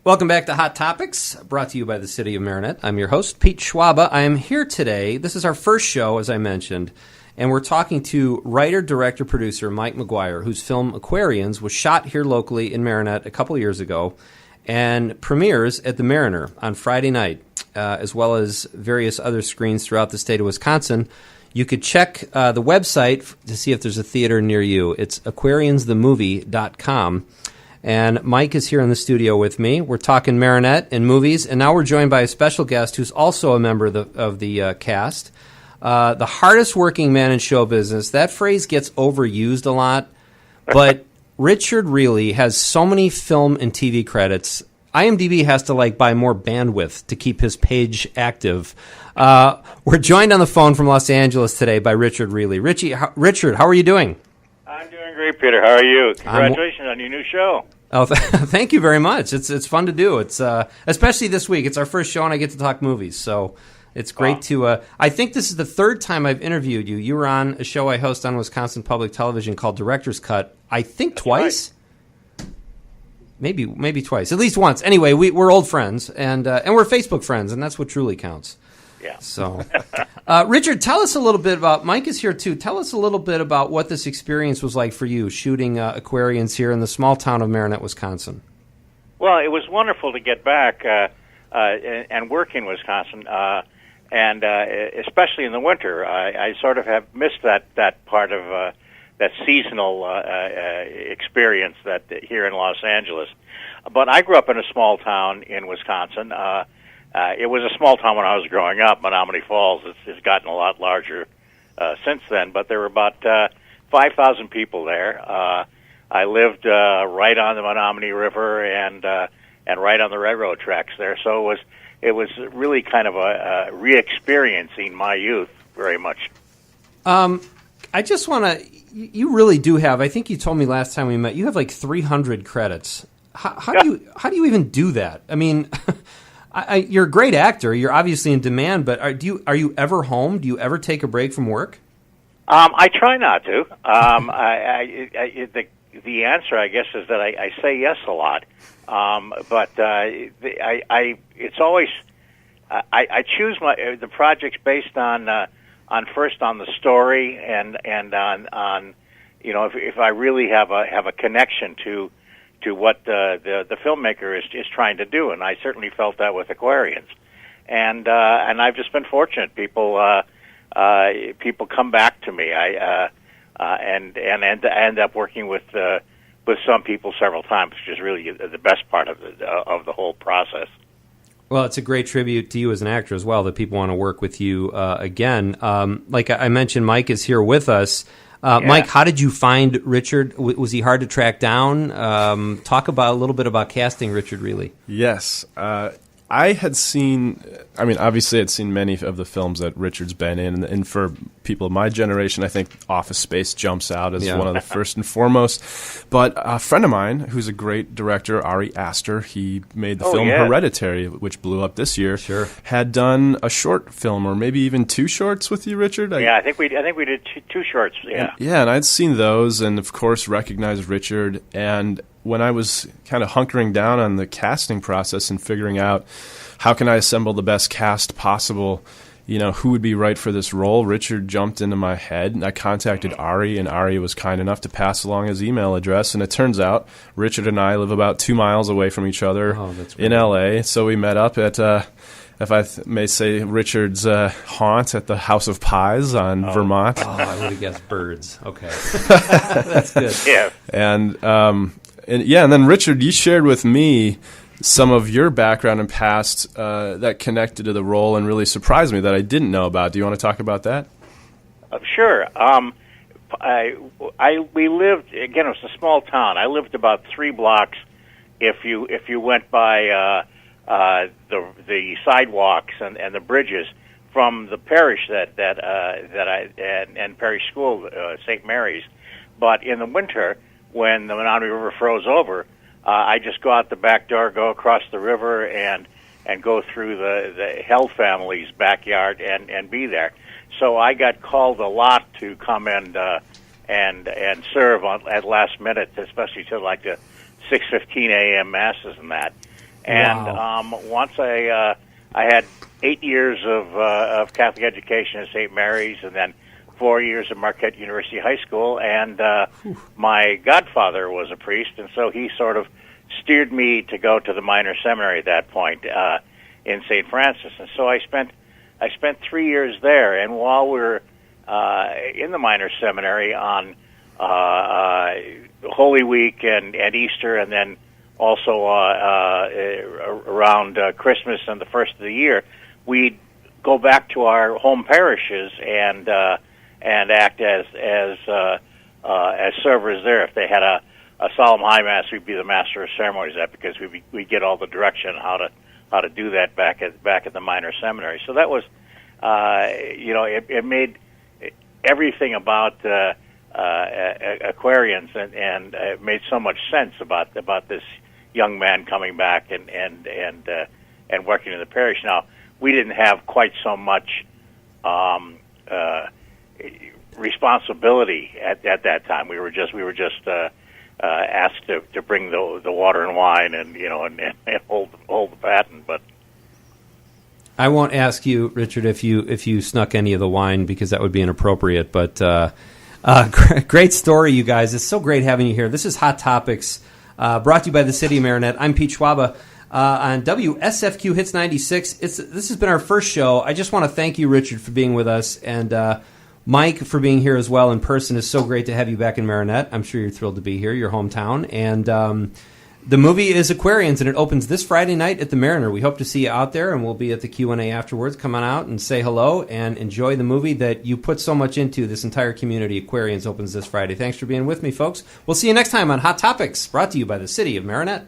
Welcome back to Hot Topics, brought to you by the City of Marinette. I'm your host, Pete Schwabe. I am here today. This is our first show, as I mentioned, and we're talking to writer, director, producer Mike McGuire, whose film Aquarians was shot here locally in Marinette a couple years ago and premieres at the Mariner on Friday night, as well as various other screens throughout the state of Wisconsin. You could check the website to see if there's a theater near you. It's aquariansthemovie.com. And Mike is here in the studio with me. We're talking Marinette and movies, and now we're joined by a special guest who's also a member of the cast. The hardest working man in show business. That phrase gets overused a lot, but Richard Riehle has so many film and TV credits. IMDb has to buy more bandwidth to keep his page active. We're joined on the phone from Los Angeles today by Richard Riehle. Richard, how are you doing? I'm doing great, Peter. How are you? Congratulations on your new show. Oh, thank you very much. It's fun to do. It's especially this week. It's our first show, and I get to talk movies, so it's great to. I think this is the third time I've interviewed you. You were on a show I host on Wisconsin Public Television called Director's Cut. I think That's twice. Right. Maybe twice. At least once. Anyway, we're old friends, and we're Facebook friends, and that's what truly counts. Yeah. So, Richard, tell us a little bit about, Mike is here too, tell us a little bit about what this experience was like for you, shooting Aquarians here in the small town of Marinette, Wisconsin. Well, it was wonderful to get back and work in Wisconsin, and especially in the winter. I sort of have missed that part of that seasonal experience that here in Los Angeles. But I grew up in a small town in Wisconsin. It was a small town when I was growing up. Menominee Falls has gotten a lot larger since then, but there were about 5,000 people there. I lived right on the Menominee River and right on the railroad tracks there, so it was really kind of a re-experiencing my youth very much. I just want to. You really do have. I think you told me last time we met. You have 300 credits. How do you even do that? I mean. You're a great actor. You're obviously in demand, but are you ever home? Do you ever take a break from work? I try not to. The answer, I guess, is that I say yes a lot. But it's always I choose the projects based on first on the story and on if I really have a connection to what the filmmaker is trying to do, and I certainly felt that with Aquarians, and I've just been fortunate. People come back to me. I end up working with some people several times, which is really the best part of the whole process. Well, it's a great tribute to you as an actor as well that people want to work with you again. Like I mentioned, Mike is here with us. Yeah. Mike, how did you find Richard? Was he hard to track down? Talk about a little bit about casting Richard Riehle. Yes. I had seen, obviously I'd seen many of the films that Richard's been in, and for people of my generation, I think Office Space jumps out as one of the first and foremost. But a friend of mine, who's a great director, Ari Aster, he made the film Hereditary, which blew up this year, had done a short film, or maybe even two shorts with you, Richard? I think we did two shorts, and I'd seen those, and of course recognized Richard, and when I was kind of hunkering down on the casting process and figuring out how can I assemble the best cast possible, who would be right for this role, Richard jumped into my head, and I contacted Ari, and Ari was kind enough to pass along his email address, and it turns out Richard and I live about 2 miles away from each other in L.A., so we met up at, if I may say, Richard's haunt at the House of Pies on Vermont. Oh, I would have guessed Birds. Okay. That's good. Yeah. And then Richard, you shared with me some of your background and past that connected to the role and really surprised me that I didn't know about. Do you want to talk about that? Sure. We lived, again, it was a small town. I lived about 3 blocks if you went by the sidewalks and the bridges from the parish that I and parish school, St. Mary's. But in the winter, when the Menominee River froze over, I just go out the back door, go across the river, and go through the Hell family's backyard and be there. So I got called a lot to come and serve at last minute, especially to the 6:15 a.m. masses and that. And Wow. once I had 8 years of Catholic education at St. Mary's, and then 4 years at Marquette University High School, and my godfather was a priest, and so he sort of steered me to go to the minor seminary at that point in St. Francis. And so I spent 3 years there, and while we were in the minor seminary on Holy Week and Easter, and then also around Christmas and the first of the year, we'd go back to our home parishes and act as servers there. If they had a solemn high mass, we'd be the master of ceremonies at, because we get all the direction how to do that back at the minor seminary. So that was, it made everything about Aquarians, and it made so much sense about this young man coming back and working in the parish. Now, we didn't have quite so much responsibility at that time. We were just asked to bring the water and wine, and hold the baton. But I won't ask you, Richard, if you snuck any of the wine, because that would be inappropriate. But great story, you guys. It's so great having you here. This is Hot Topics, brought to you by the City of Marinette. I'm Pete Schwaba on WSFQ Hits 96. This has been our first show. I just want to thank you, Richard, for being with us, and Mike for being here as well in person. It's so great to have you back in Marinette. I'm sure you're thrilled to be here, your hometown. And the movie is Aquarians, and it opens this Friday night at the Mariner. We hope to see you out there, and we'll be at the Q&A afterwards. Come on out and say hello and enjoy the movie that you put so much into. This entire community, Aquarians, opens this Friday. Thanks for being with me, folks. We'll see you next time on Hot Topics, brought to you by the City of Marinette.